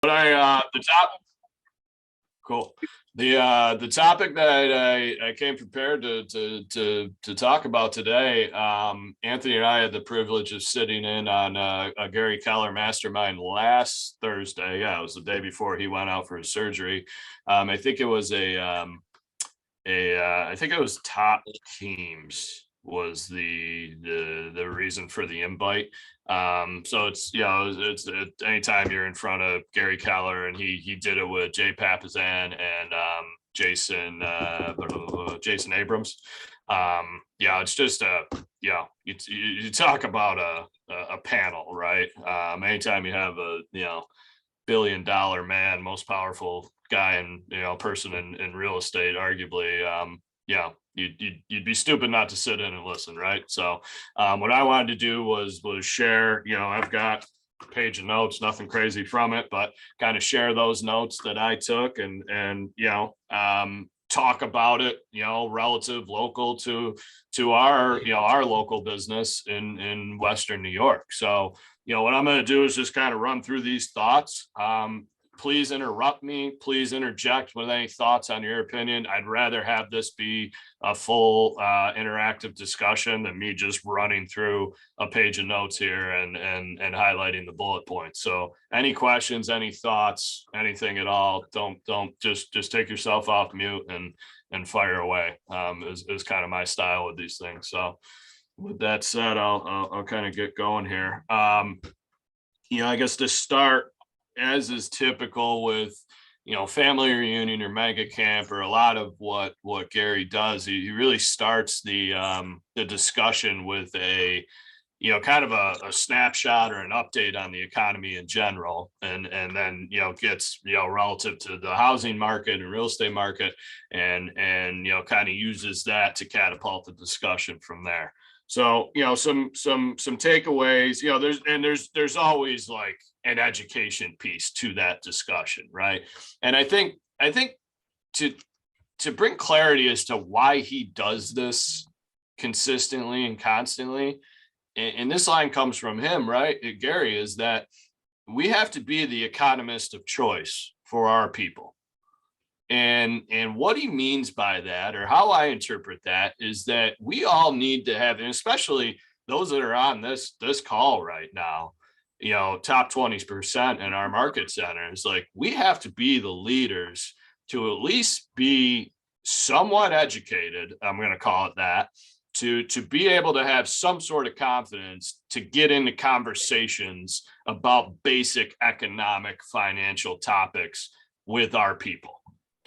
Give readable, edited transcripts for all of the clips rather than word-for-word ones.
But the topic, cool. The topic that I came prepared to talk about today. Anthony and I had the privilege of sitting in on a Gary Keller mastermind last Thursday. Yeah, it was the day before he went out for his surgery. I think it was I think it was Top Teams was the reason for the invite. So it's anytime you're in front of Gary Keller, and he did it with Jay Papazan and Jason Jason Abrams. Yeah, it's just you talk about a panel, right? Anytime you have a billion-dollar man, most powerful guy and person in real estate, arguably, you'd be stupid not to sit in and listen, right? So what I wanted to do was share. I've got a page of notes, nothing crazy from it, but kind of share those notes that I took and talk about it, relative local to our our local business in Western New York. So what I'm going to do is just kind of run through these thoughts. Please interrupt me. Please interject with any thoughts on your opinion. I'd rather have this be a full interactive discussion than me just running through a page of notes here and highlighting the bullet points. So any questions, any thoughts, anything at all, don't just take yourself off mute and fire away. Is kind of my style with these things. So with that said, I'll kind of get going here. I guess to start, as is typical with family reunion or mega camp, or a lot of what Gary does, he really starts the discussion with a kind of a snapshot or an update on the economy in general, and then gets relative to the housing market and real estate market, and kind of uses that to catapult the discussion from there. So some takeaways. There's always like an education piece to that discussion, right? And I think to bring clarity as to why he does this consistently and constantly, and this line comes from him, right, Gary, is that we have to be the economist of choice for our people. And what he means by that, or how I interpret that, is that we all need to have, and especially those that are on this call right now, top 20% in our market centers, like we have to be the leaders to at least be somewhat educated. I'm going to call it that, to be able to have some sort of confidence to get into conversations about basic economic financial topics with our people.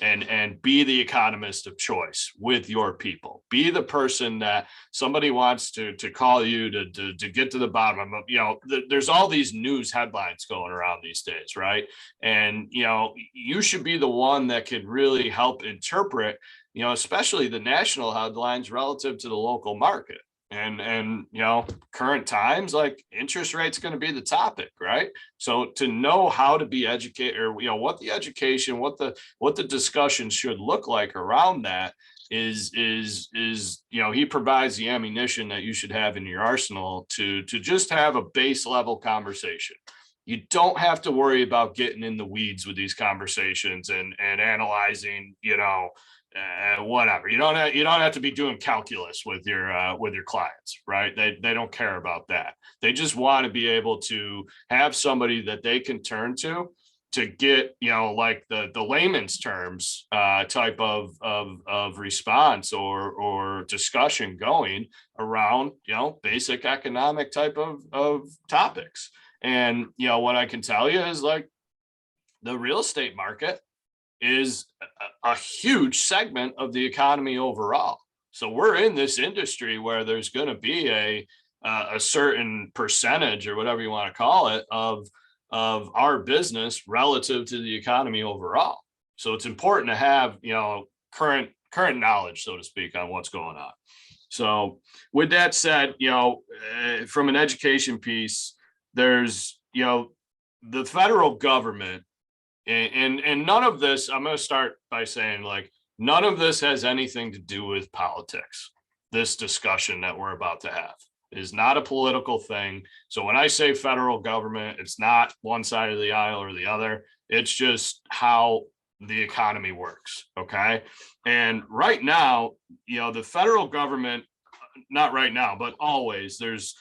And be the economist of choice with your people. Be the person that somebody wants to call you to get to the bottom of. There's all these news headlines going around these days, right? And you should be the one that can really help interpret, especially the national headlines relative to the local market. And current times, like interest rates going to be the topic, right? So to know how to be educated, or what the education, what the discussion should look like around that is he provides the ammunition that you should have in your arsenal to just have a base level conversation. You don't have to worry about getting in the weeds with these conversations and analyzing, whatever. You don't have to be doing calculus with your clients, right? They don't care about that. They just want to be able to have somebody that they can turn to get, like the layman's terms type of response or discussion going around, basic economic type of topics. And what I can tell you is, like, the real estate market is a huge segment of the economy overall. So we're in this industry where there's going to be a certain percentage, or whatever you want to call it, of our business relative to the economy overall. So it's important to have current knowledge, so to speak, on what's going on. So with that said, from an education piece, there's the federal government. And none of this, I'm going to start by saying, like, none of this has anything to do with politics. This discussion that we're about to have is not a political thing. So when I say federal government, it's not one side of the aisle or the other. It's just how the economy works. Okay. And right now, the federal government, not right now, but always, there's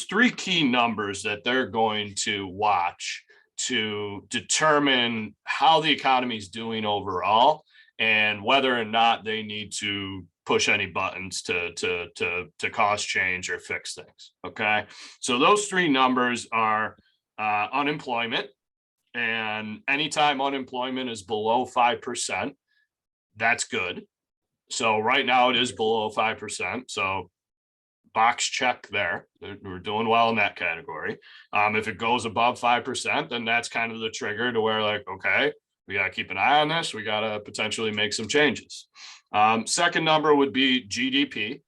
three key numbers that they're going to watch to determine how the economy is doing overall and whether or not they need to push any buttons to cause change or fix things. Okay. So those three numbers are unemployment. And anytime unemployment is below 5%, that's good. So right now it is below 5%. So box check there. We're doing well in that category. If it goes above 5%, then that's kind of the trigger to where, like, okay, we got to keep an eye on this. We got to potentially make some changes. Second number would be GDP,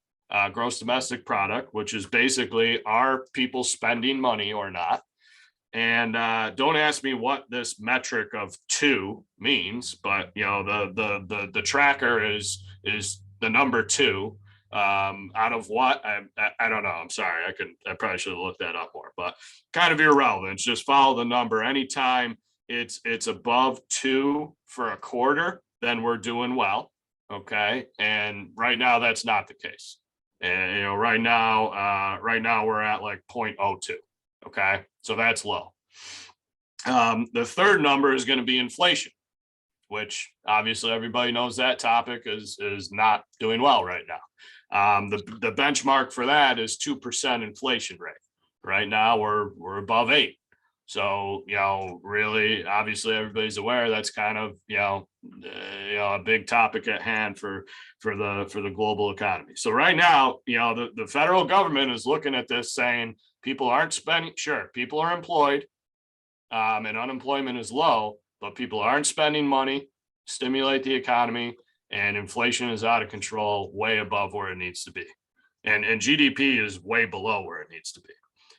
gross domestic product, which is basically, are people spending money or not? And don't ask me what this metric of 2 means, but the tracker is the number 2 out of what I don't know. I'm sorry. I probably should have looked that up more, but kind of irrelevant. Just follow the number. Anytime it's above 2 for a quarter, then we're doing well. Okay. And right now that's not the case. And right now we're at like 0.02. Okay. So that's low. The third number is going to be inflation, which obviously everybody knows that topic is not doing well right now. The benchmark for that is 2% inflation rate. Right now we're above 8. So, really, obviously everybody's aware that's kind of, a big topic at hand for the global economy. So right now, the federal government is looking at this saying people aren't spending. Sure, people are employed, and unemployment is low, but people aren't spending money, stimulate the economy, and inflation is out of control, way above where it needs to be. And GDP is way below where it needs to be.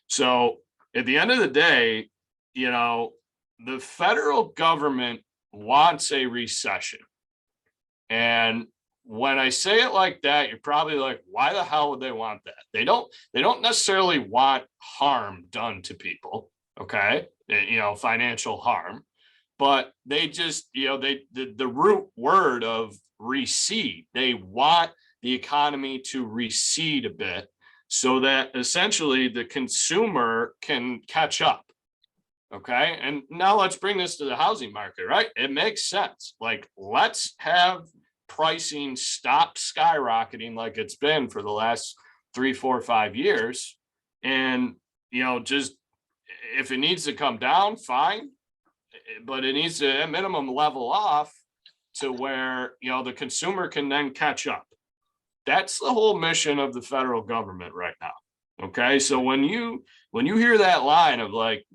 So at the end of the day, the federal government wants a recession. And when I say it like that, you're probably like, why the hell would they want that? They don't necessarily want harm done to people. Okay. Financial harm, but they just, the root word of recede, they want the economy to recede a bit so that essentially the consumer can catch up. Okay. And now let's bring this to the housing market, right? It makes sense. Like, let's have pricing stop skyrocketing like it's been for the last 3, 4, 5 years. And, just if it needs to come down, fine. But it needs to at minimum level off to where, the consumer can then catch up. That's the whole mission of the federal government right now. Okay. So when you hear that line of like,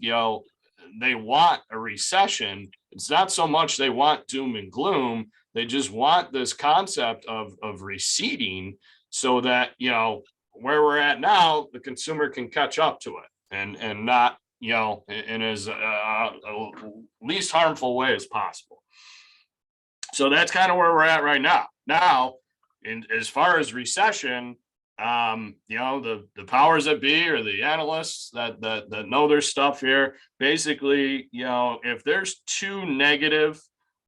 they want a recession, it's not so much they want doom and gloom. They just want this concept of receding so that, where we're at now, the consumer can catch up to it and not, in as least harmful way as possible. So that's kind of where we're at right now. Now, as far as recession, the powers that be or the analysts that know their stuff here, basically, if there's 2 negative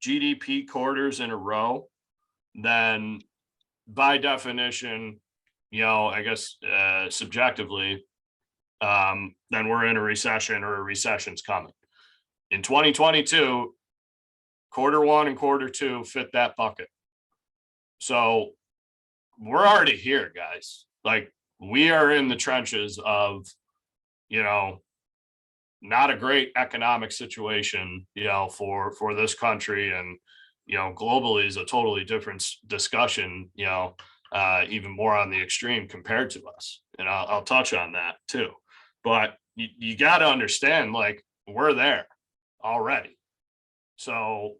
GDP quarters in a row, then by definition, I guess subjectively, then we're in a recession or a recession's coming. In 2022, quarter 1 and quarter 2 fit that bucket. So we're already here, guys. Like, we are in the trenches of, not a great economic situation, for this country. And, globally is a totally different discussion, even more on the extreme compared to us. And I'll touch on that too. But you got to understand, like, we're there already. So,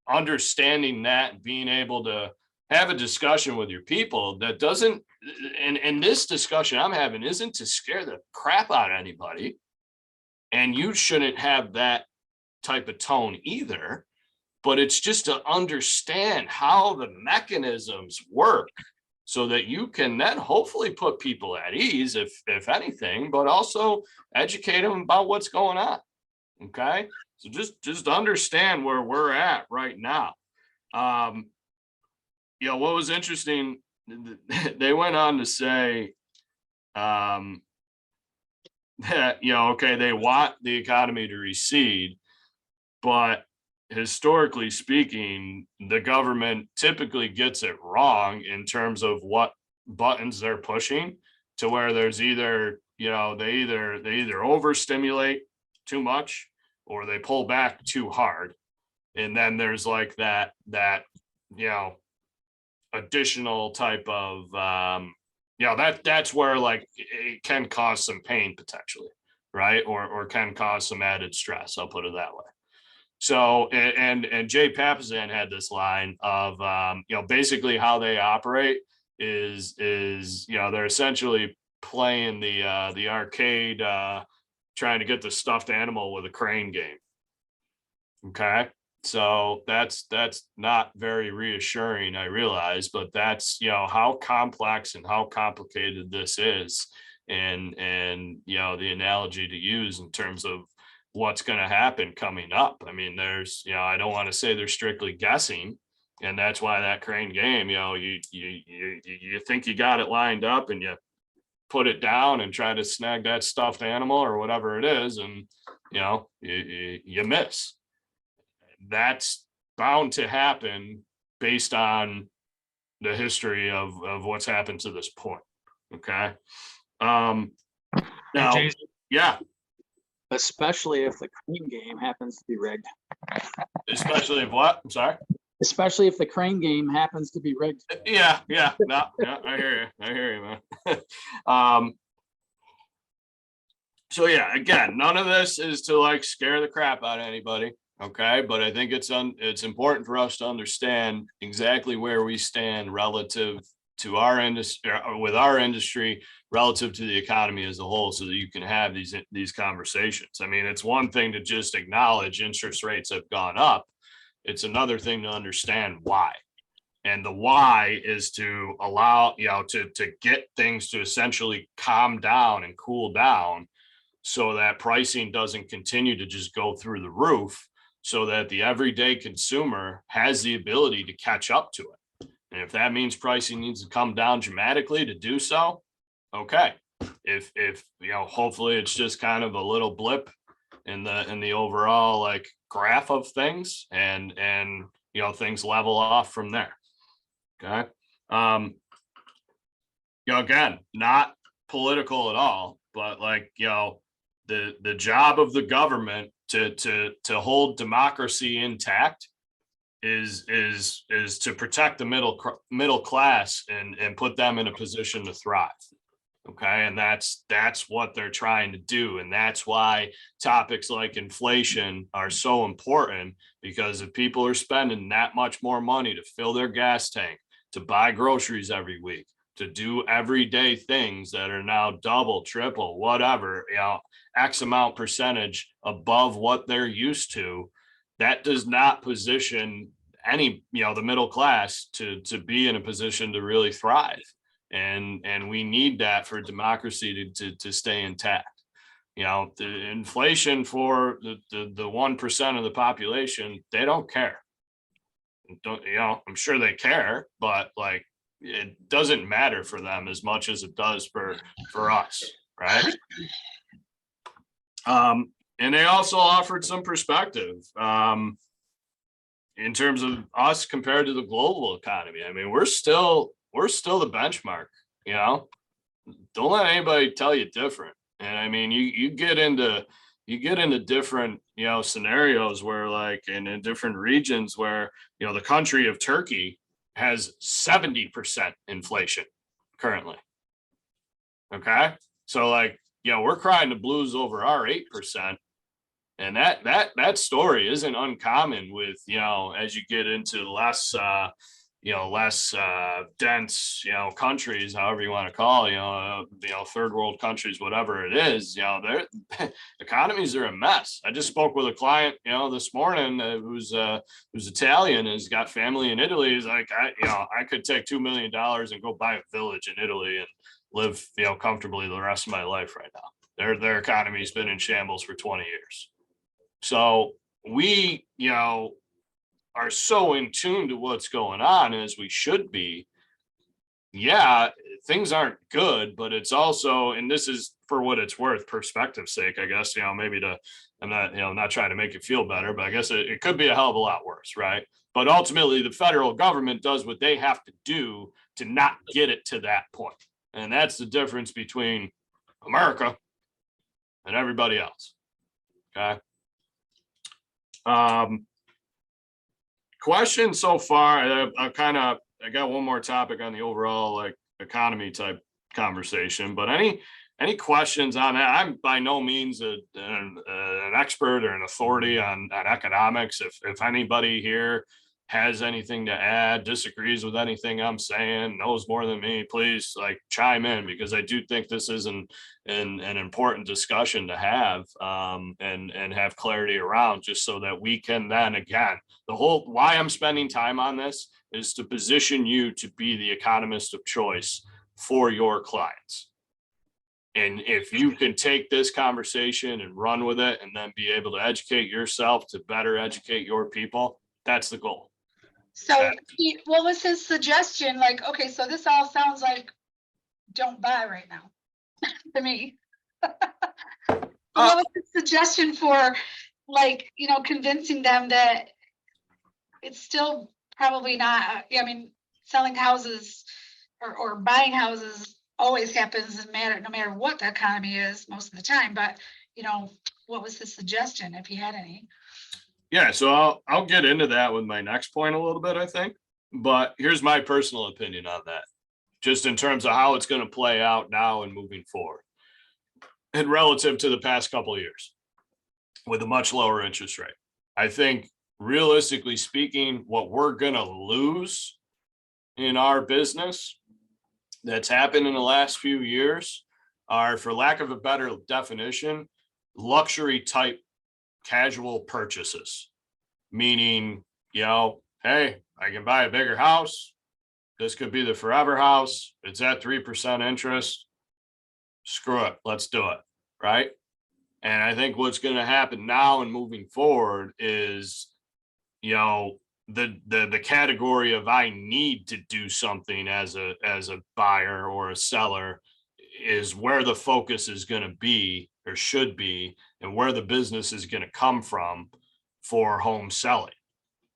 understanding that and being able to have a discussion with your people that doesn't, and this discussion I'm having isn't to scare the crap out of anybody. And you shouldn't have that type of tone either, but it's just to understand how the mechanisms work so that you can then hopefully put people at ease, if anything, but also educate them about what's going on. Okay. So just understand where we're at right now. What was interesting, they went on to say that, okay, they want the economy to recede, but historically speaking, the government typically gets it wrong in terms of what buttons they're pushing, to where there's either, they either overstimulate too much or they pull back too hard. And then there's like that, additional type of, that's where like it can cause some pain potentially, right? Or can cause some added stress. I'll put it that way. So, and Jay Papasan had this line of, basically how they operate is, they're essentially playing the arcade, trying to get the stuffed animal with a crane game. Okay. So that's not very reassuring, I realize, but that's, how complex and how complicated this is. And, the analogy to use in terms of what's going to happen coming up. I mean, there's, I don't want to say they're strictly guessing, and that's why that crane game, you think you got it lined up and you put it down and try to snag that stuffed animal or whatever it is, and you miss. That's bound to happen based on the history of what's happened to this point. Okay. Now, Jason, yeah. especially if the crane game happens to be rigged. Especially if what? I'm sorry. Especially if the crane game happens to be rigged. Yeah. No, I hear you, man. So yeah, again, none of this is to like scare the crap out of anybody. Okay. But I think it's important for us to understand exactly where we stand relative to our industry, with our industry, relative to the economy as a whole, so that you can have these conversations. I mean, it's one thing to just acknowledge interest rates have gone up. It's another thing to understand why. And the why is to allow, to get things to essentially calm down and cool down, so that pricing doesn't continue to just go through the roof, so that the everyday consumer has the ability to catch up to it. And if that means pricing needs to come down dramatically to do so, okay. If hopefully it's just kind of a little blip in the overall like graph of things, and things level off from there. Okay. Again, not political at all, but like, the job of the government to hold democracy intact is to protect the middle class and put them in a position to thrive. Okay. And that's what they're trying to do. And that's why topics like inflation are so important, because if people are spending that much more money to fill their gas tank, to buy groceries every week, to do everyday things that are now double, triple, whatever, X amount percentage above what they're used to, that does not position any, the middle class to be in a position to really thrive. And we need that for democracy to stay intact. The inflation for the 1% of the population, they don't care. I'm sure they care, but like, it doesn't matter for them as much as it does for us, right? And they also offered some perspective in terms of us compared to the global economy. I mean, we're still the benchmark. Don't let anybody tell you different. And I mean, you get into different, scenarios where, like, in different regions where, the country of Turkey has 70% inflation currently. Okay. So like, we're crying the blues over our 8%. And that story isn't uncommon with, as you get into less dense, countries, however you want to call it, third world countries, whatever it is, their economies are a mess. I just spoke with a client, this morning, who's Italian, has got family in Italy. He's like, I could take $2 million and go buy a village in Italy and live, comfortably the rest of my life right now. Their economy's been in shambles for 20 years. So, we, are so in tune to what's going on as we should be. Yeah, things aren't good, but it's also, and this is for what it's worth, perspective's sake, I guess, maybe I'm not, not trying to make it feel better, but I guess it could be a hell of a lot worse, right? But ultimately, the federal government does what they have to do to not get it to that point. And that's the difference between America and everybody else. Okay. Question so far, I got one more topic on the overall like economy type conversation, but any questions on that? I'm by no means an expert or an authority on economics. If anybody here has anything to add, disagrees with anything I'm saying, knows more than me, please like chime in, because I do think this is an important discussion to have, and have clarity around, just so that we can then again, the whole why I'm spending time on this is to position you to be the economist of choice for your clients. And if you can take this conversation and run with it and then be able to educate yourself to better educate your people, that's the goal. So what was his suggestion? Like, okay, so this all sounds like don't buy right now to me. What was his suggestion for, like, convincing them that it's still probably not, I mean, selling houses or buying houses always happens no matter what the economy is most of the time, but what was his suggestion if he had any? Yeah, so I'll get into that with my next point a little bit, I think. But here's my personal opinion on that, just in terms of how it's going to play out now and moving forward, and relative to the past couple of years with a much lower interest rate. I think realistically speaking, what we're going to lose in our business that's happened in the last few years are, for lack of a better definition, luxury type casual purchases, meaning, hey, I can buy a bigger house. This could be the forever house. It's at 3% interest. Screw it. Let's do it. Right. And I think what's going to happen now and moving forward is, the category of I need to do something as a buyer or a seller is where the focus is going to be, or should be, and where the business is going to come from for home selling.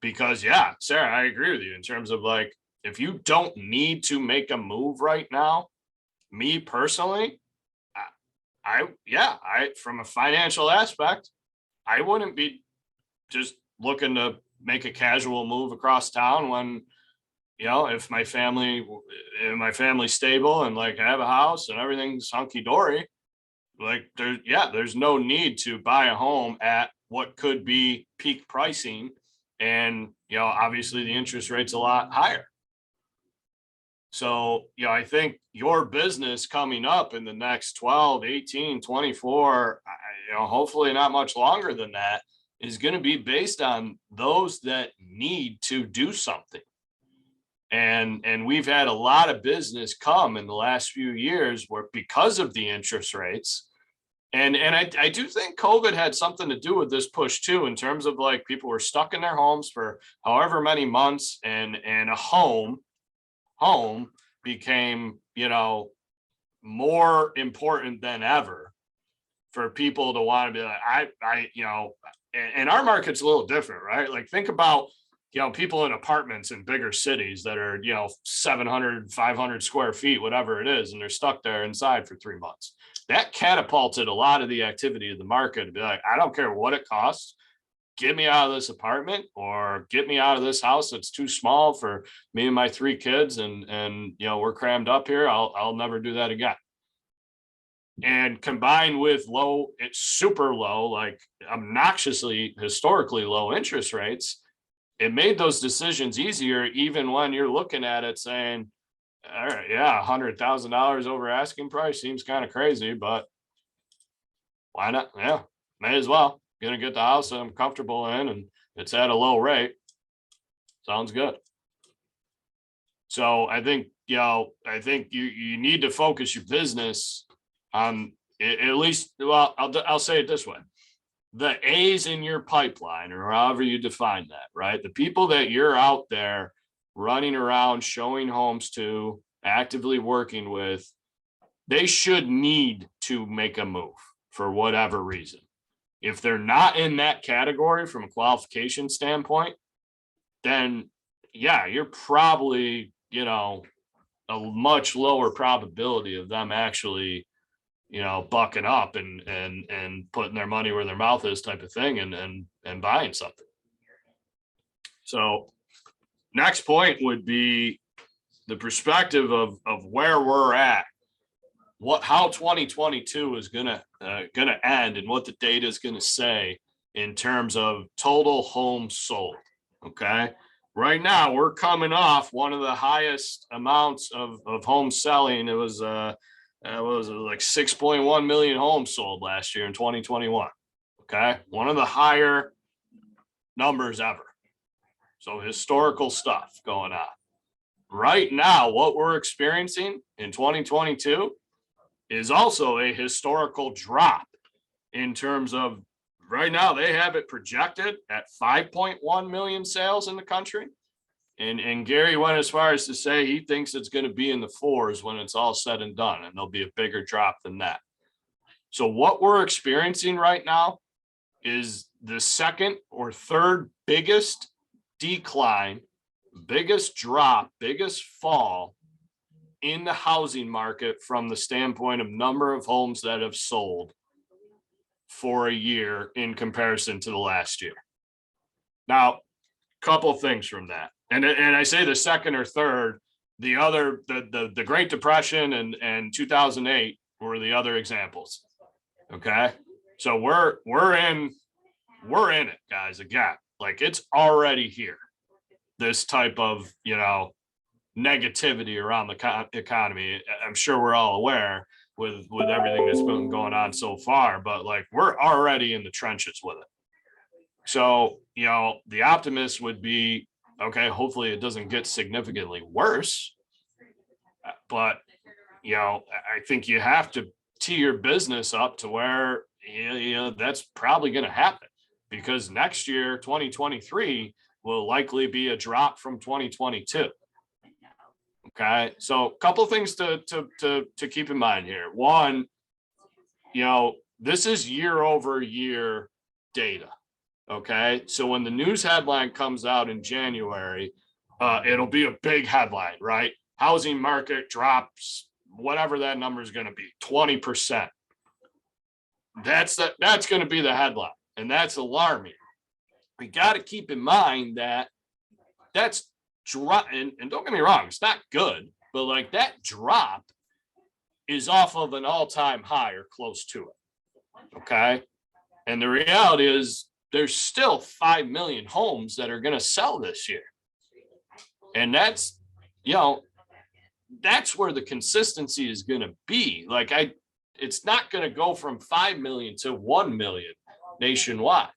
Because yeah, Sarah, I agree with you in terms of like, if you don't need to make a move right now, me personally, I from a financial aspect, I wouldn't be just looking to make a casual move across town when, if my family's stable and like I have a house and everything's hunky dory, like there's no need to buy a home at what could be peak pricing. And, obviously the interest rate's a lot higher. So, I think your business coming up in the next 12, 18, 24, hopefully not much longer than that, is going to be based on those that need to do something. And we've had a lot of business come in the last few years where, because of the interest rates, and I do think COVID had something to do with this push too, in terms of like people were stuck in their homes for however many months, and a home became, more important than ever for people to want to be like, and our market's a little different, right? Like think about, people in apartments in bigger cities that are, 700, 500 square feet, whatever it is, and they're stuck there inside for 3 months. That catapulted a lot of the activity of the market to be like, I don't care what it costs. Get me out of this apartment, or get me out of this house that's too small for me and my 3 kids. And we're crammed up here. I'll never do that again. And combined with it's super low, like obnoxiously historically low interest rates, it made those decisions easier, even when you're looking at it saying, all right, yeah, $100,000 over asking price seems kind of crazy, but why not? Yeah, may as well. Gonna get the house that I'm comfortable in, and it's at a low rate. Sounds good. So I think, you need to focus your business on at least, well, I'll say it this way. the A's in your pipeline, or however you define that, right? The people that you're out there running around, showing homes to, actively working with, they should need to make a move for whatever reason. If they're not in that category from a qualification standpoint, then yeah, you're probably, a much lower probability of them actually, bucking up and putting their money where their mouth is type of thing and buying something. So next point would be the perspective of where we're at, how 2022 is gonna end, and what the data is gonna say in terms of total homes sold. Okay, right now we're coming off one of the highest amounts of home selling. It was like 6.1 million homes sold last year in 2021. Okay, one of the higher numbers ever. So historical stuff going on. Right now, what we're experiencing in 2022 is also a historical drop in terms of, right now they have it projected at 5.1 million sales in the country. And Gary went as far as to say he thinks it's going to be in the 4s when it's all said and done, and there'll be a bigger drop than that. So what we're experiencing right now is the second or third biggest decline, biggest drop, biggest fall in the housing market from the standpoint of number of homes that have sold for a year in comparison to the last year. Now, couple things from that. And I say the second or third, the Great Depression and 2008 were the other examples. Okay. So we're in it, guys. Again, like it's already here. This type of, negativity around the economy. I'm sure we're all aware with everything that's been going on so far, but like we're already in the trenches with it. So, the optimist would be, okay, hopefully it doesn't get significantly worse, but, I think you have to tee your business up to where, that's probably going to happen, because next year, 2023 will likely be a drop from 2022. Okay, so a couple of things to keep in mind here. One, this is year over year data. Okay, so when the news headline comes out in January, it'll be a big headline, right? Housing market drops, whatever that number is going to be, 20%. That's going to be the headline, and that's alarming. We got to keep in mind that that's drop, and don't get me wrong, it's not good, but like that drop is off of an all-time high or close to it. Okay, and the reality is there's still 5 million homes that are going to sell this year, and that's that's where the consistency is going to be. Like it's not going to go from 5 million to 1 million nationwide.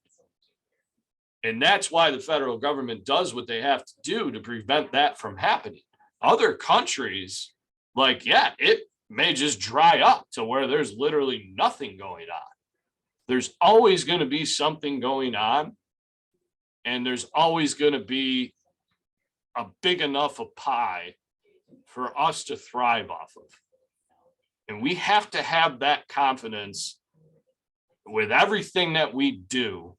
And that's why the federal government does what they have to do to prevent that from happening. Other countries, it may just dry up to where there's literally nothing going on. There's always going to be something going on, and there's always going to be a big enough a pie for us to thrive off of. And we have to have that confidence with everything that we do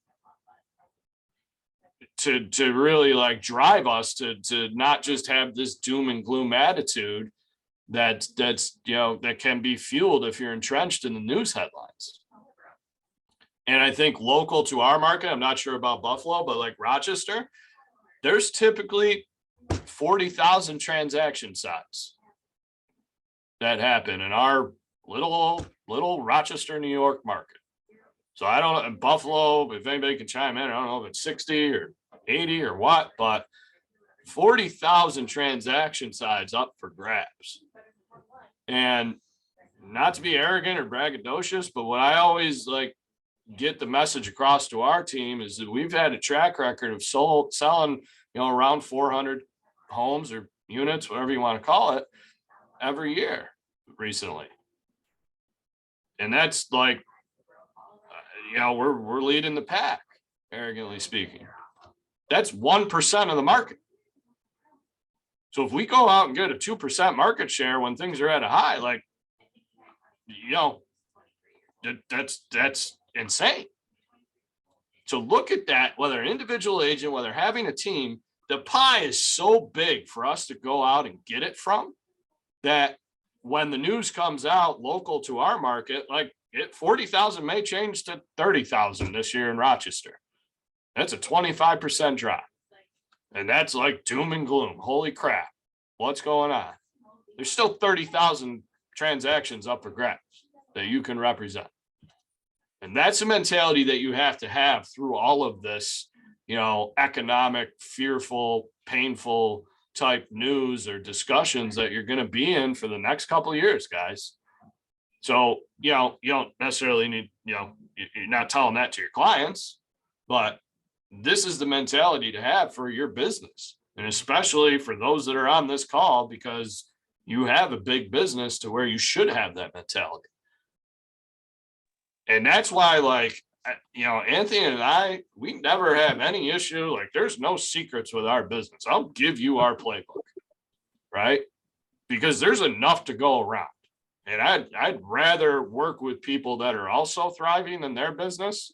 to really drive us to not just have this doom and gloom attitude that's that can be fueled if you're entrenched in the news headlines. And I think local to our market, I'm not sure about Buffalo, but like Rochester, there's typically 40,000 transaction sites that happen in our little Rochester, New York market. So I don't know, in Buffalo, if anybody can chime in, I don't know if it's 60 or 80 or what, but 40,000 transaction sides up for grabs. And not to be arrogant or braggadocious, but what I always get the message across to our team is that we've had a track record of selling, around 400 homes or units, whatever you want to call it, every year recently. And that's we're leading the pack, arrogantly speaking. That's 1% of the market. So if we go out and get a 2% market share when things are at a high, like, that's insane. So look at that, whether an individual agent, whether having a team, the pie is so big for us to go out and get it from, that when the news comes out local to our market, like 40,000 may change to 30,000 this year in Rochester. That's a 25% drop. And that's like doom and gloom. Holy crap. What's going on? There's still 30,000 transactions up for grabs that you can represent. And that's a mentality that you have to have through all of this, economic, fearful, painful type news or discussions that you're going to be in for the next couple of years, guys. So, you don't necessarily need, you're not telling that to your clients, but this is the mentality to have for your business. And especially for those that are on this call, because you have a big business to where you should have that mentality. And that's why, like, Anthony and I, we never have any issue. Like, there's no secrets with our business. I'll give you our playbook, right? Because there's enough to go around. And I'd rather work with people that are also thriving in their business,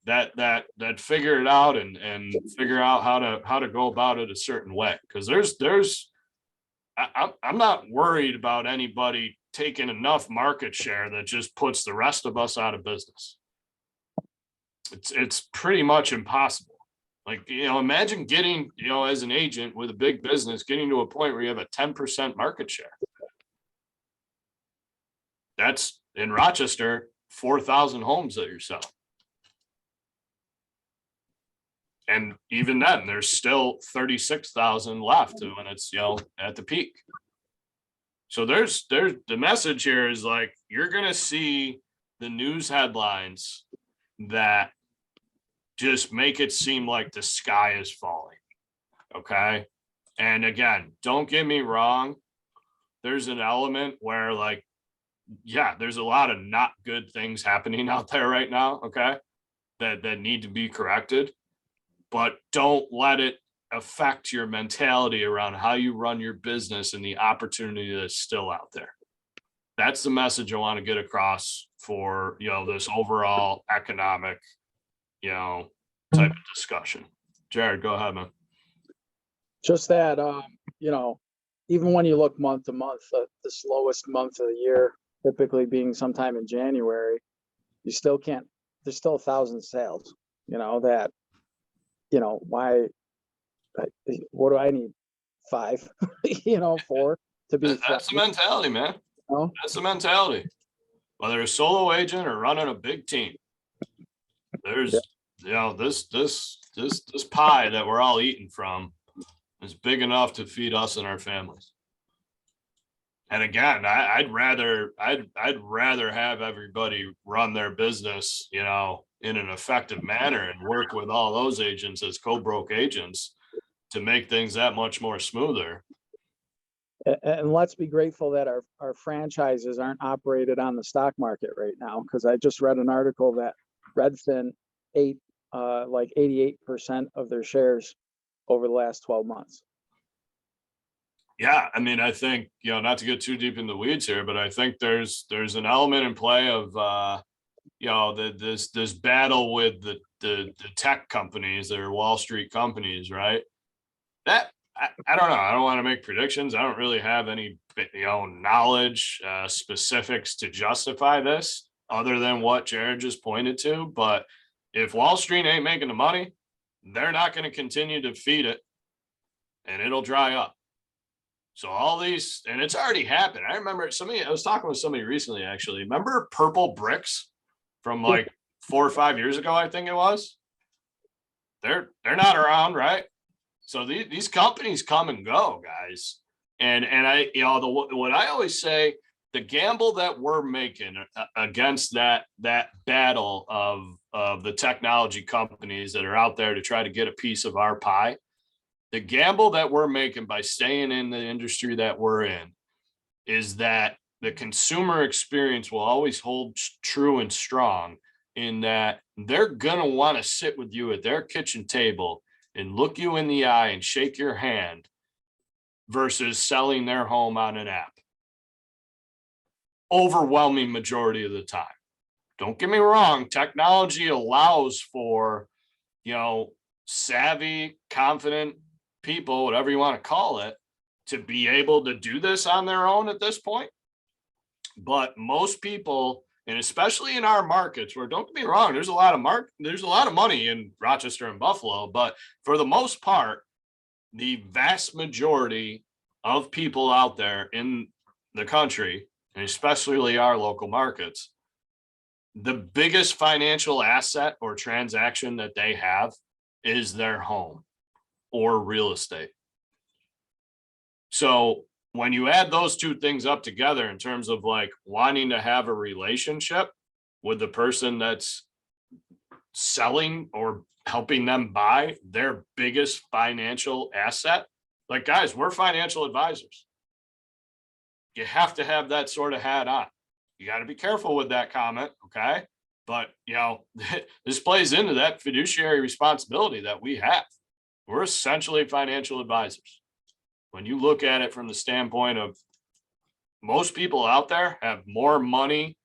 that figure it out and figure out how to go about it a certain way. Because I'm not worried about anybody taking enough market share that just puts the rest of us out of business. It's pretty much impossible. Like, imagine getting, as an agent with a big business, getting to a point where you have a 10% market share. That's in Rochester, 4,000 homes that you're selling. And even then, there's still 36,000 left when it's, at the peak. So there's the message here is like, you're going to see the news headlines that just make it seem like the sky is falling. Okay. And again, don't get me wrong. There's an element where, like, there's a lot of not good things happening out there right now. Okay. That need to be corrected, but don't let it affect your mentality around how you run your business and the opportunity that's still out there. That's the message I want to get across for, this overall economic, type of discussion. Jared, go ahead, man. Just that, even when you look month to month, the slowest month of the year, typically being sometime in January, you still can't, there's still 1,000 sales, why, what do I need? 5, 4 to be. That's the mentality, man. That's the mentality. Whether a solo agent or running a big team, there's, this pie that we're all eating from is big enough to feed us and our families. And again, I'd rather have everybody run their business, in an effective manner and work with all those agents as co-broke agents to make things that much more smoother. And let's be grateful that our franchises aren't operated on the stock market right now, because I just read an article that Redfin ate like 88% of their shares over the last 12 months. Yeah, I mean, I think, not to get too deep in the weeds here, but I think there's an element in play of this battle with the tech companies that are Wall Street companies, right? That I don't know. I don't want to make predictions. I don't really have any knowledge, specifics to justify this other than what Jared just pointed to. But if Wall Street ain't making the money, they're not going to continue to feed it, and it'll dry up. So all these, and it's already happened. I remember I was talking with somebody recently, actually. Remember purple bricks from like 4 or 5 years ago, I think it was? They're not around, right? So these companies come and go, guys. And I, what I always say, the gamble that we're making against that battle of the technology companies that are out there to try to get a piece of our pie, the gamble that we're making by staying in the industry that we're in is that the consumer experience will always hold true and strong, in that they're going to want to sit with you at their kitchen table and look you in the eye and shake your hand versus selling their home on an app. Overwhelming majority of the time. Don't get me wrong, technology allows for, savvy, confident people, whatever you want to call it, to be able to do this on their own at this point. But most people, and especially in our markets, where, don't get me wrong, there's a lot of money in Rochester and Buffalo, but for the most part, the vast majority of people out there in the country, and especially our local markets, the biggest financial asset or transaction that they have is their home or real estate. So when you add those two things up together in terms of like wanting to have a relationship with the person that's selling or helping them buy their biggest financial asset, like, guys, we're financial advisors. You have to have that sort of hat on. You got to be careful with that comment, okay? But, this plays into that fiduciary responsibility that we have. We're essentially financial advisors. When you look at it from the standpoint of most people out there have more money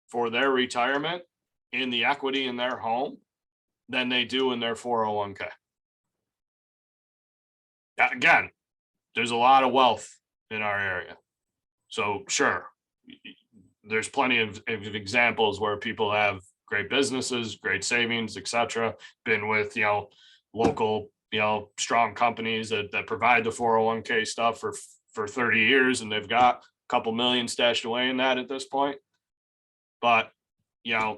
for their retirement in the equity in their home than they do in their 401k. Again, there's a lot of wealth in our area. So sure, there's plenty of examples where people have great businesses, great savings, etc. Been with, local, strong companies that provide the 401k stuff for 30 years, and they've got a couple million stashed away in that at this point. But, a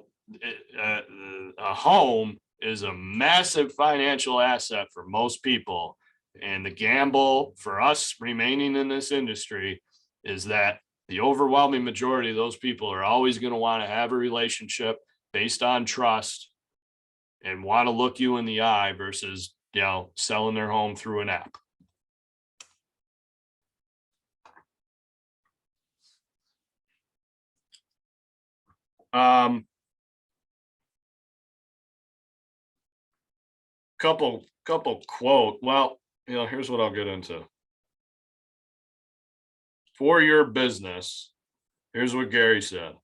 home is a massive financial asset for most people. And the gamble for us remaining in this industry is that the overwhelming majority of those people are always going to want to have a relationship based on trust and want to look you in the eye versus, selling their home through an app. Couple quote. Well, here's what I'll get into. For your business, here's what Gary said.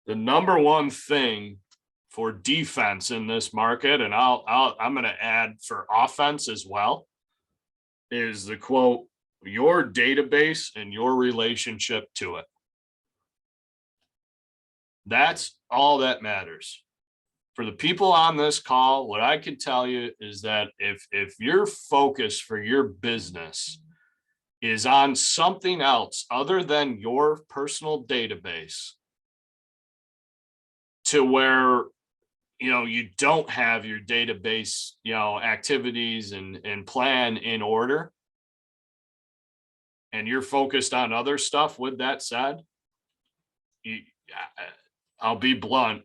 The number one thing for defense in this market, and I'm going to add for offense as well, is the quote, your database and your relationship to it. That's all that matters. For the people on this call, what I can tell you is that if your focus for your business is on something else other than your personal database, to where, you don't have your database, activities and plan in order, and you're focused on other stuff, with that said, I'll be blunt,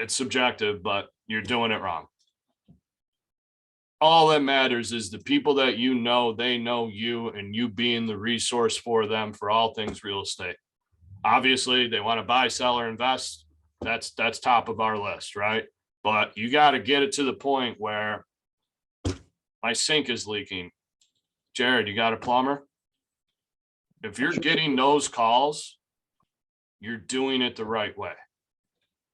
it's subjective, but you're doing it wrong. All that matters is the people that they know you, and you being the resource for them for all things real estate. Obviously, they want to buy, sell, or invest. That's top of our list, right? But you got to get it to the point where my sink is leaking. Jared, you got a plumber? If you're getting those calls, you're doing it the right way.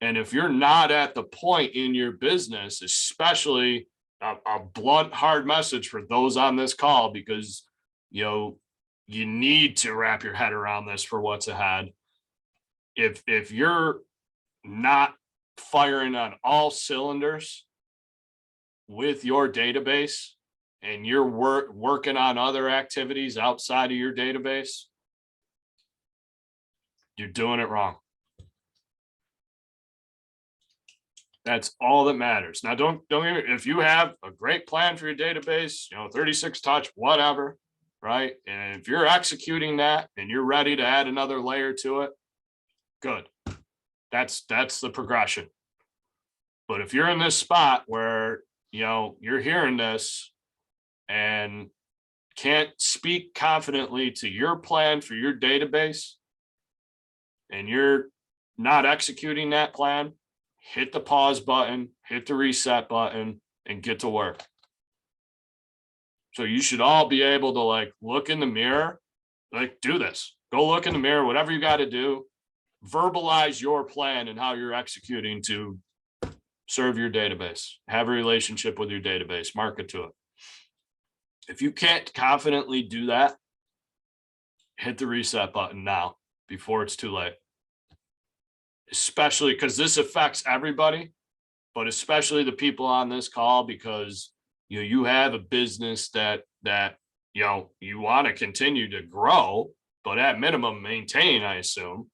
And if you're not at the point in your business, especially a blunt, hard message for those on this call, because, you need to wrap your head around this for what's ahead. If you're not firing on all cylinders with your database, and you're working on other activities outside of your database, you're doing it wrong. That's all that matters. Now, don't if you have a great plan for your database, 36 touch, whatever, right? And if you're executing that and you're ready to add another layer to it, good. That's the progression. But if you're in this spot where, you're hearing this and can't speak confidently to your plan for your database, and you're not executing that plan, hit the pause button, hit the reset button, and get to work. So you should all be able to like look in the mirror, like do this. Go look in the mirror, whatever you got to do. Verbalize your plan and how you're executing to serve your database. Have a relationship with your database. Market to it. If you can't confidently do that, hit the reset button now before it's too late. Especially because this affects everybody, but especially the people on this call, because you have a business that you want to continue to grow, but at minimum maintain, I assume.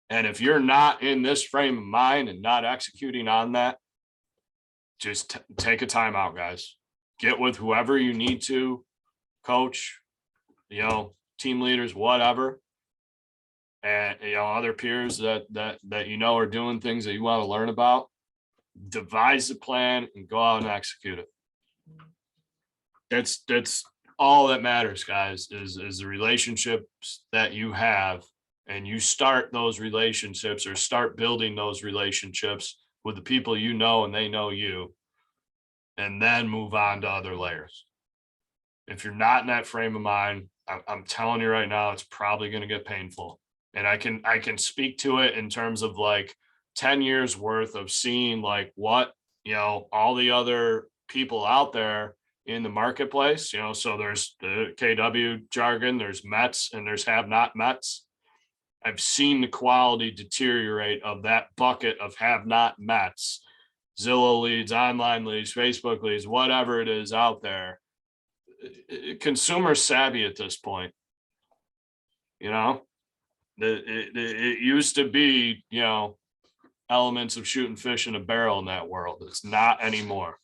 And if you're not in this frame of mind and not executing on that, just take a time out, guys. Get with whoever you need to, coach, team leaders, whatever. And other peers that are doing things that you want to learn about. Devise a plan and go out and execute it. That's all that matters, guys, is the relationships that you have, and you start those relationships or start building those relationships with the people and they know you, and then move on to other layers. If you're not in that frame of mind, I'm telling you right now, it's probably going to get painful. And I can speak to it in terms of like 10 years worth of seeing like what, all the other people out there in the marketplace, so there's the KW jargon, there's Mets and there's have not Mets. I've seen the quality deteriorate of that bucket of have not Mets, Zillow leads, online leads, Facebook leads, whatever it is out there. Consumer savvy at this point, it used to be, elements of shooting fish in a barrel in that world. It's not anymore.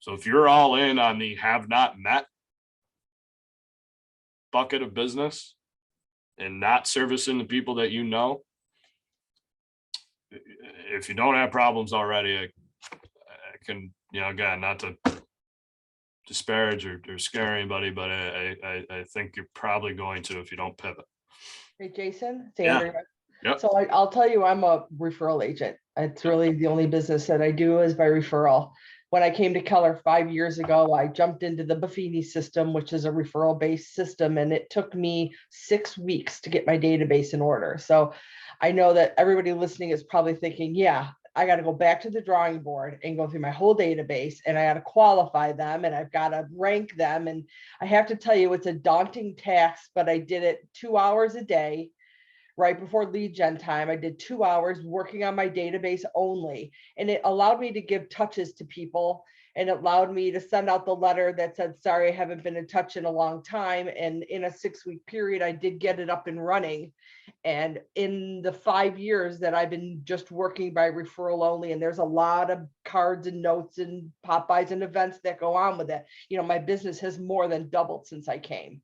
So if you're all in on the have not met bucket of business and not servicing the people that if you don't have problems already, I can, again, not to disparage or scare anybody, but I think you're probably going to if you don't pivot. Hey, Jason, it's Yeah. Andrea. Yep. So I'll tell you, I'm a referral agent. It's really the only business that I do is by referral. When I came to Keller 5 years ago, I jumped into the Buffini system, which is a referral-based system, and it took me 6 weeks to get my database in order. So I know that everybody listening is probably thinking, yeah, I got to go back to the drawing board and go through my whole database, and I got to qualify them, and I've got to rank them. And I have to tell you, it's a daunting task, but I did it 2 hours a day. Right before lead gen time, I did 2 hours working on my database only. And it allowed me to give touches to people, and it allowed me to send out the letter that said, sorry, I haven't been in touch in a long time. And in a 6-week period, I did get it up and running. And in the 5 years that I've been just working by referral only, and there's a lot of cards and notes and pop-bys and events that go on with it, my business has more than doubled since I came.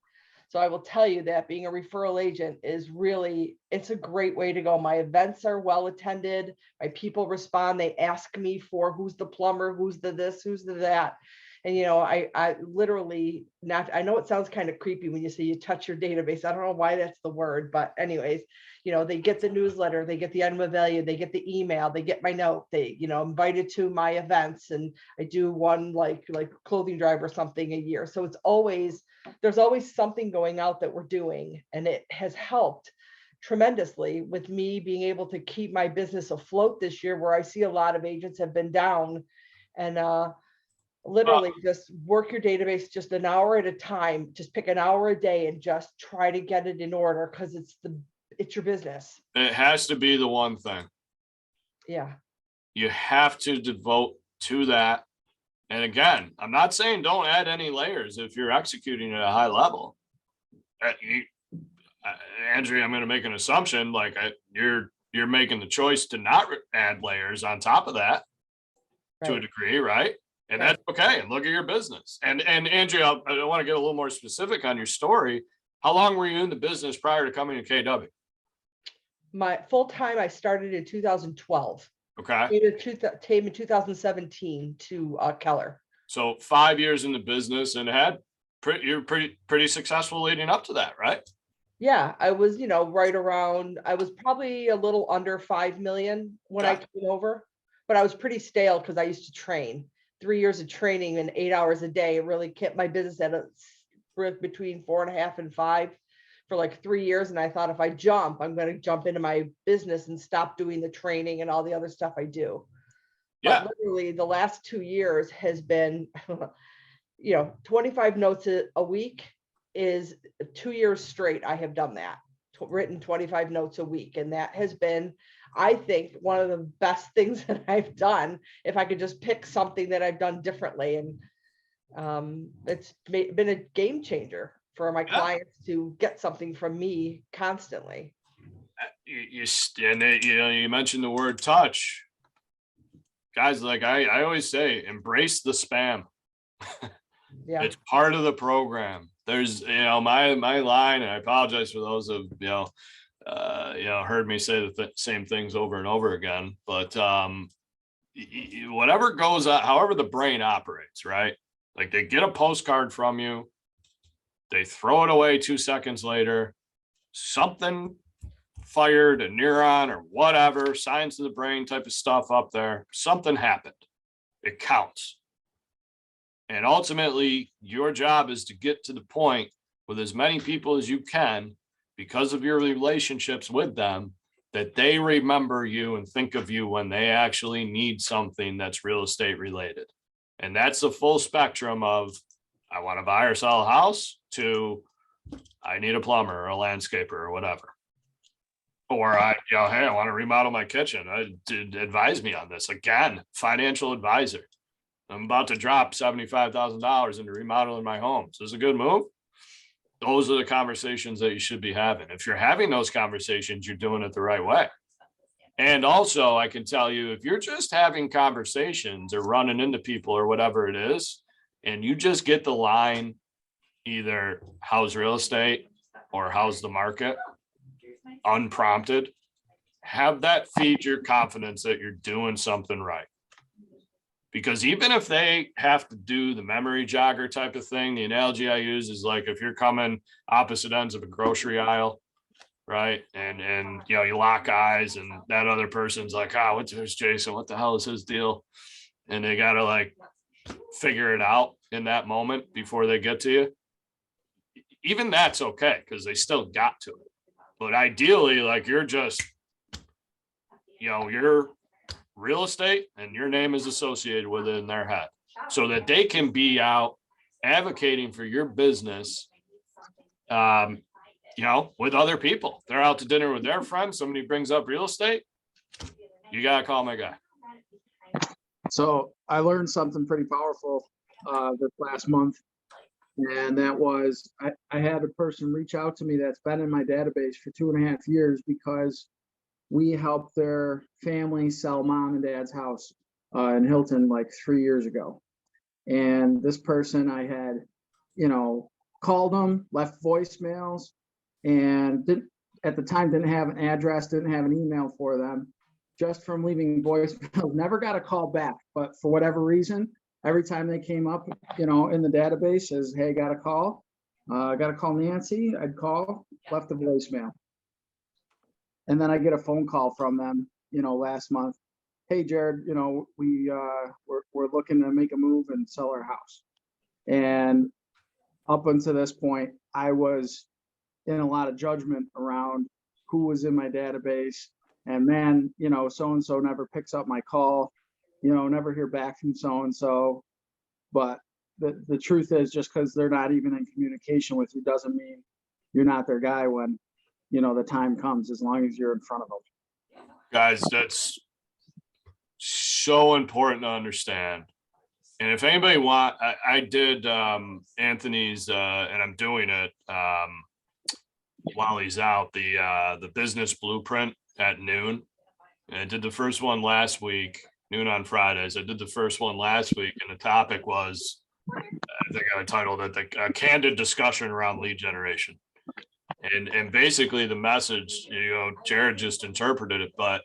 So I will tell you that being a referral agent is really, it's a great way to go. My events are well attended. My people respond. They ask me for who's the plumber, who's the this, who's the that. And, I literally I know it sounds kind of creepy when you say you touch your database. I don't know why that's the word, but anyways, they get the newsletter, they get the item of value, they get the email, they get my note, they, invited to my events, and I do one like clothing drive or something a year. So there's always something going out that we're doing, and it has helped tremendously with me being able to keep my business afloat this year, where I see a lot of agents have been down. And literally just work your database just an hour at a time. Just pick an hour a day and just try to get it in order, because it's your business. It has to be the one thing. Yeah. You have to devote to that. And again, I'm not saying don't add any layers if you're executing at a high level. Andrea, I'm going to make an assumption like you're making the choice to not add layers on top of that to a degree, right? And that's okay. And look at your business. And Andrea, I want to get a little more specific on your story. How long were you in the business prior to coming to KW? My full time, I started in 2012. Okay. Came in 2017 to Keller. So 5 years in the business, and you're pretty successful leading up to that, right? Yeah, I was, right around, I was probably a little under 5 million when I came over. but I was pretty stale because I used to train. 3 years of training and 8 hours a day. It really kept my business at between 4.5 and 5 for like 3 years. And I thought if I jump, I'm going to jump into my business and stop doing the training and all the other stuff I do. Yeah. But literally the last 2 years has been, 25 notes a week is 2 years straight. I have done that, written 25 notes a week. And that has been, I think, one of the best things that I've done, if I could just pick something that I've done differently. And it's been a game changer for my clients to get something from me constantly. You mentioned the word touch. Guys, like I always say, embrace the spam. Yeah. It's part of the program. There's, my line, and I apologize for those of, heard me say the same things over and over again, but whatever goes on, however the brain operates, right? Like they get a postcard from you, they throw it away 2 seconds later, something fired a neuron or whatever, science of the brain type of stuff up there, something happened. It counts. And ultimately, your job is to get to the point with as many people as you can, because of your relationships with them, that they remember you and think of you when they actually need something that's real estate related. And that's the full spectrum of, I want to buy or sell a house, to I need a plumber or a landscaper or whatever. Or hey, I want to remodel my kitchen. Advise me on this. Again, financial advisor. I'm about to drop $75,000 into remodeling my home. So is this a good move? Those are the conversations that you should be having. If you're having those conversations, you're doing it the right way. And also, I can tell you, if you're just having conversations or running into people or whatever it is, and you just get the line, either how's real estate or how's the market, unprompted, have that feed your confidence that you're doing something right. Because even if they have to do the memory jogger type of thing, the analogy I use is like if you're coming opposite ends of a grocery aisle, right? And you lock eyes and that other person's like, what's Jason? What the hell is his deal? And they got to like figure it out in that moment before they get to you. Even that's okay, because they still got to it. But ideally, like you're just, you're real estate and your name is associated with it in their head, so that they can be out advocating for your business, with other people. They're out to dinner with their friends. Somebody brings up real estate. You got to call my guy. So I learned something pretty powerful this last month. And that was, I had a person reach out to me that's been in my database for 2.5 years, because we helped their family sell mom and dad's house in Hilton like 3 years ago. And this person, I had, called them, left voicemails, and at the time didn't have an address, didn't have an email for them, just from leaving voicemails. Never got a call back, but for whatever reason, every time they came up, in the database as, hey, got a call Nancy, I'd call, left a voicemail. And then I get a phone call from them, last month. Hey, Jared, we're looking to make a move and sell our house. And up until this point, I was in a lot of judgment around who was in my database. And man, so-and-so never picks up my call, never hear back from so-and-so. But the truth is, just because they're not even in communication with you doesn't mean you're not their guy when, the time comes, as long as you're in front of them. Guys, that's so important to understand. And if anybody I did Anthony's and I'm doing it while he's out, the business blueprint at noon. And I did the first one last week, noon on Fridays. I did the first one last week, and the topic was, I think I titled it a candid discussion around lead generation. And basically the message, Jared just interpreted it, but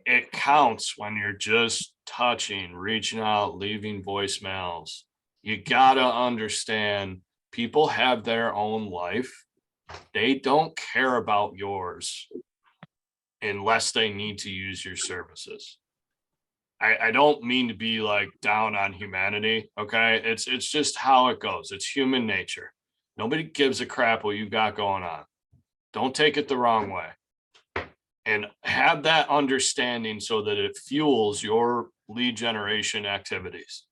it counts when you're just touching, reaching out, leaving voicemails. You gotta understand, people have their own life. They don't care about yours. unless they need to use your services. I don't mean to be like down on humanity. Okay. It's just how it goes. It's human nature. Nobody gives a crap what you got going on. Don't take it the wrong way. And have that understanding so that it fuels your lead generation activities.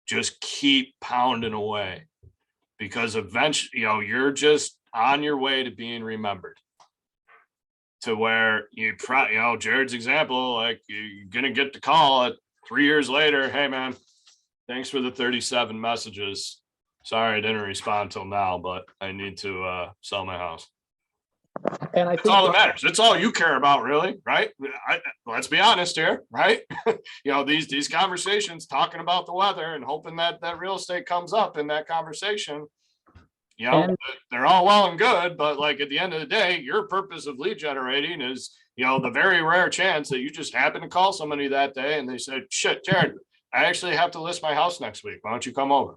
Just keep pounding away, because eventually, you're just on your way to being remembered. To where Jared's example, like you're going to get the call at 3 years later. Hey man, thanks for the 37 messages. Sorry, I didn't respond till now, but I need to sell my house. And I That's think all that matters. That's all you care about, really, right? Let's be honest here, right? These conversations, talking about the weather and hoping that real estate comes up in that conversation, And- they're all well and good, but like at the end of the day, your purpose of lead generating is, the very rare chance that you just happen to call somebody that day and they said, shit, Jared, I actually have to list my house next week. Why don't you come over?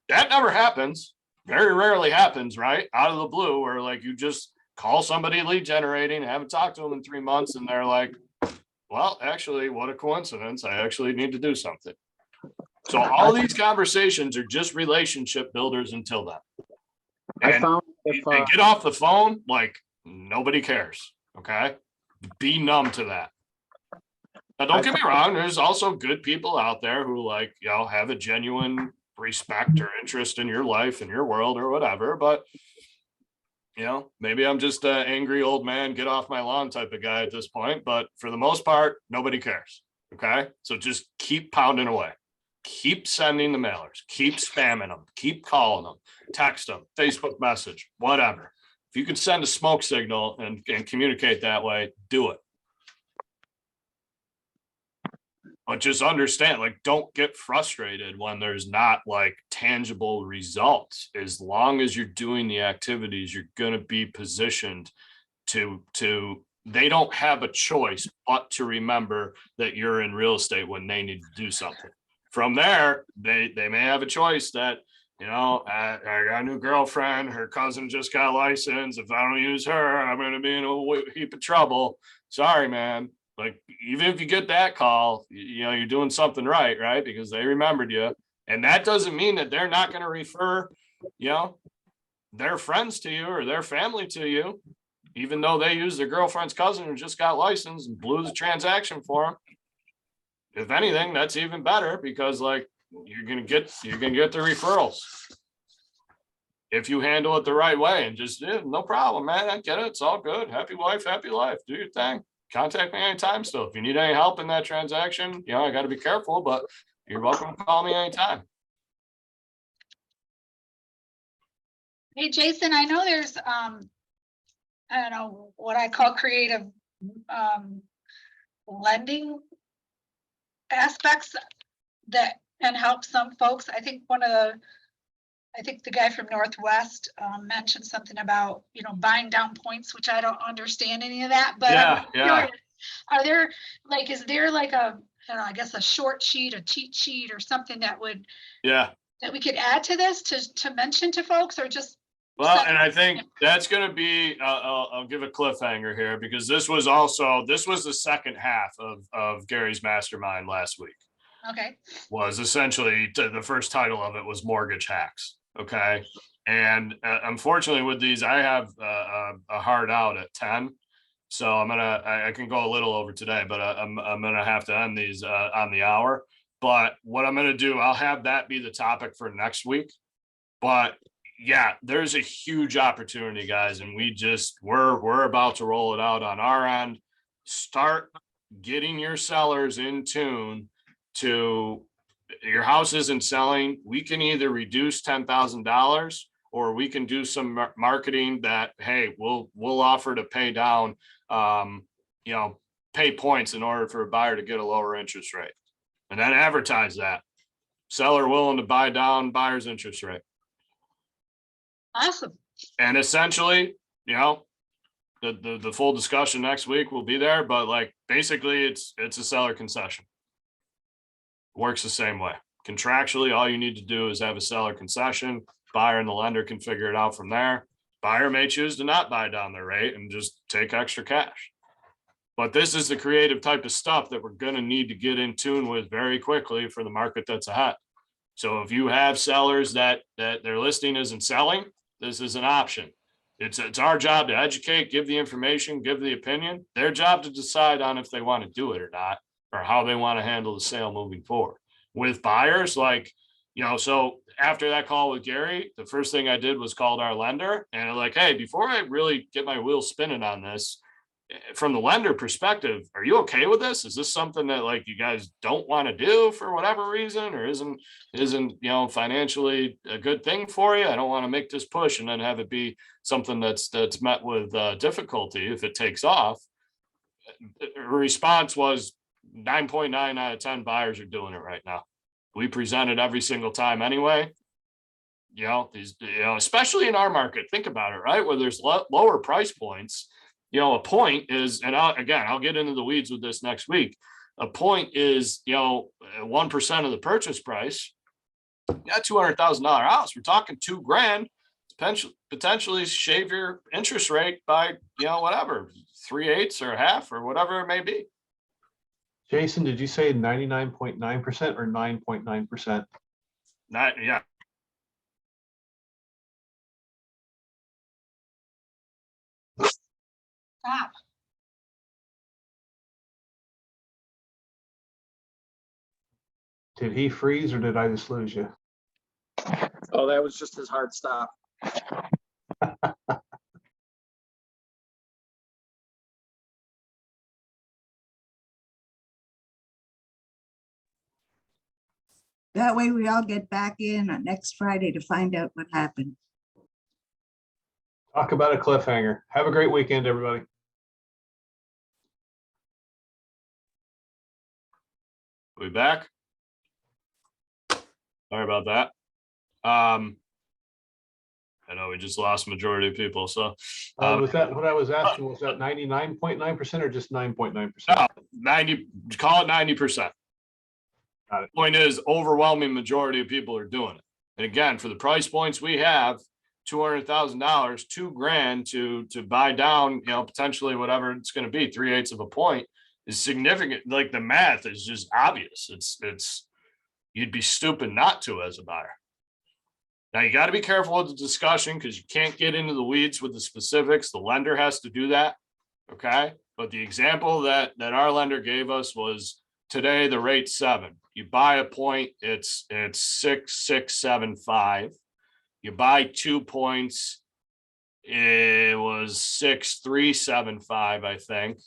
That never happens. Very rarely happens, right? Out of the blue, where like you just call somebody lead generating, haven't talked to them in 3 months, and they're like, well, actually, what a coincidence. I actually need to do something. So all these conversations are just relationship builders until then. I And found they get off the phone like nobody cares. Okay. Be numb to that. Now, don't get me wrong. There's also good people out there who have a genuine respect or interest in your life and your world or whatever. But, maybe I'm just an angry old man, get off my lawn type of guy at this point. But for the most part, nobody cares. Okay. So just keep pounding away. Keep sending the mailers, keep spamming them, keep calling them, text them, Facebook message, whatever. If you can send a smoke signal and communicate that way, do it. But just understand, don't get frustrated when there's not tangible results. As long as you're doing the activities, you're going to be positioned to they don't have a choice but to remember that you're in real estate when they need to do something. From there, they may have a choice that, I got a new girlfriend, her cousin just got licensed. If I don't use her, I'm going to be in a heap of trouble. Sorry, man. Even if you get that call, you're doing something right? Because they remembered you. And that doesn't mean that they're not going to refer, their friends to you or their family to you, even though they use their girlfriend's cousin who just got licensed and blew the transaction for them. If anything, that's even better, because you're gonna get the referrals if you handle it the right way. And just no problem, man. I get it. It's all good. Happy wife, happy life. Do your thing. Contact me anytime. Still, if you need any help in that transaction, I got to be careful, but you're welcome to call me anytime. Hey, Jason, I know there's, I don't know what I call creative, lending aspects that can help some folks. I think the guy from Northwest mentioned something about, buying down points, which I don't understand any of that, but Yeah. Are there is there I guess a short sheet, a cheat sheet or something that we could add to this to mention to folks, or just? Well, and I think that's going to be, I'll give a cliffhanger here, because this was the second half of Gary's mastermind last week. Okay. Was essentially the first title of it was Mortgage Hacks. Okay. And unfortunately with these, I have a hard out at 10. So I can go a little over today, but I'm going to have to end these on the hour. But what I'm going to do, I'll have that be the topic for next week. But yeah, there's a huge opportunity, guys. And we're about to roll it out on our end. Start getting your sellers in tune to your house isn't selling. We can either reduce $10,000 or we can do some marketing that, hey, we'll offer to pay down, pay points in order for a buyer to get a lower interest rate, and then advertise that seller willing to buy down buyer's interest rate. Awesome. And essentially, the full discussion next week will be there, but basically it's a seller concession. Works the same way. Contractually, all you need to do is have a seller concession. Buyer and the lender can figure it out from there. Buyer may choose to not buy down their rate and just take extra cash. But this is the creative type of stuff that we're going to need to get in tune with very quickly for the market that's ahead. So if you have sellers that their listing isn't selling, this is an option. It's our job to educate, give the information, give the opinion. Their job to decide on if they want to do it or not, or how they want to handle the sale moving forward. With buyers, like, so after that call with Gary, the first thing I did was called our lender and I'm like, hey, before I really get my wheels spinning on this, from the lender perspective, are you okay with this? Is this something that like you guys don't want to do for whatever reason, or isn't financially a good thing for you? I don't want to make this push and then have it be something that's met with difficulty if it takes off. Her response was 9.9 out of 10 buyers are doing it right now. We present it every single time anyway. Especially in our market, think about it, right? Where there's lower price points. A point is, and I'll get into the weeds with this next week. A point is, 1% of the purchase price. Got $200,000 house. We're talking $2,000. Potentially shave your interest rate by, whatever, 3/8 or half or whatever it may be. Jason, did you say 99.9% or 9.9%? Yeah. Stop. Did he freeze or did I just lose you? Oh, that was just his hard stop. That way we all get back in on next Friday to find out what happened. Talk about a cliffhanger. Have a great weekend, everybody. We back? Sorry about that. I know we just lost majority of people. So Was that what I was asking? Was that 99.9% or just 9.9%? 90, call it 90%. Got it. Point is, overwhelming majority of people are doing it. And again, for the price points we have, $200,000, $2,000 to buy down, potentially whatever it's going to be, 3/8 of a point is significant. Like the math is just obvious. It's you'd be stupid not to as a buyer. Now you got to be careful with the discussion because you can't get into the weeds with the specifics. The lender has to do that. Okay. But the example that our lender gave us was today the rate's 7. You buy a point, it's 6,675. You buy 2 points, it was 6,375, I think.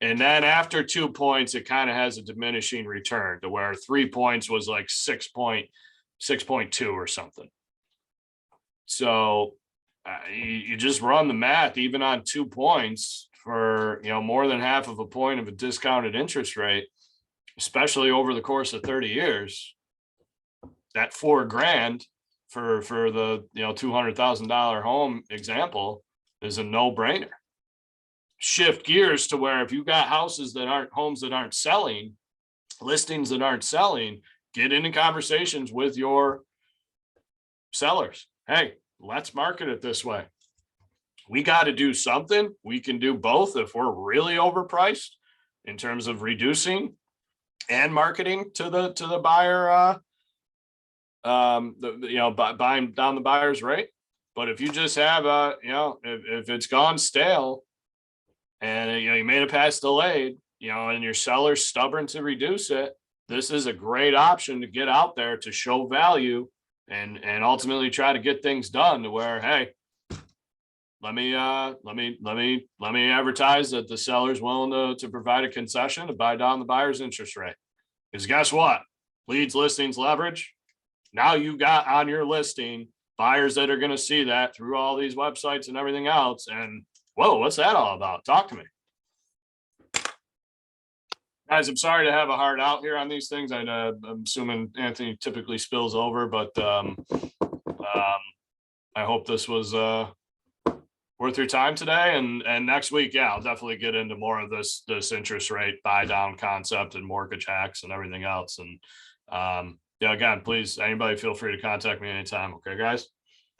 And then after 2 points, it kind of has a diminishing return to where 3 points was like 6.2 or something. So you just run the math, even on 2 points for, more than half of a point of a discounted interest rate, especially over the course of 30 years, that $4,000 for the, $200,000 home example is a no-brainer. Shift gears to where if you got homes that aren't selling, listings that aren't selling, get into conversations with your sellers. Hey, let's market it this way. We got to do something. We can do both if we're really overpriced in terms of reducing and marketing to the buyer, buying down the buyer's rate. But if you just have if it's gone stale and you made it past delayed, and your seller's stubborn to reduce it, this is a great option to get out there to show value and ultimately try to get things done to where, hey, let me advertise that the seller's willing to provide a concession to buy down the buyer's interest rate. Because guess what? Leads, listings, leverage. Now you got on your listing buyers that are going to see that through all these websites and everything else. And whoa, what's that all about? Talk to me. Guys, I'm sorry to have a hard out here on these things. I'm assuming Anthony typically spills over, but I hope this was worth your time today. And next week, yeah, I'll definitely get into more of this interest rate buy down concept and mortgage hacks and everything else. And yeah, again, please, anybody feel free to contact me anytime. Okay, guys.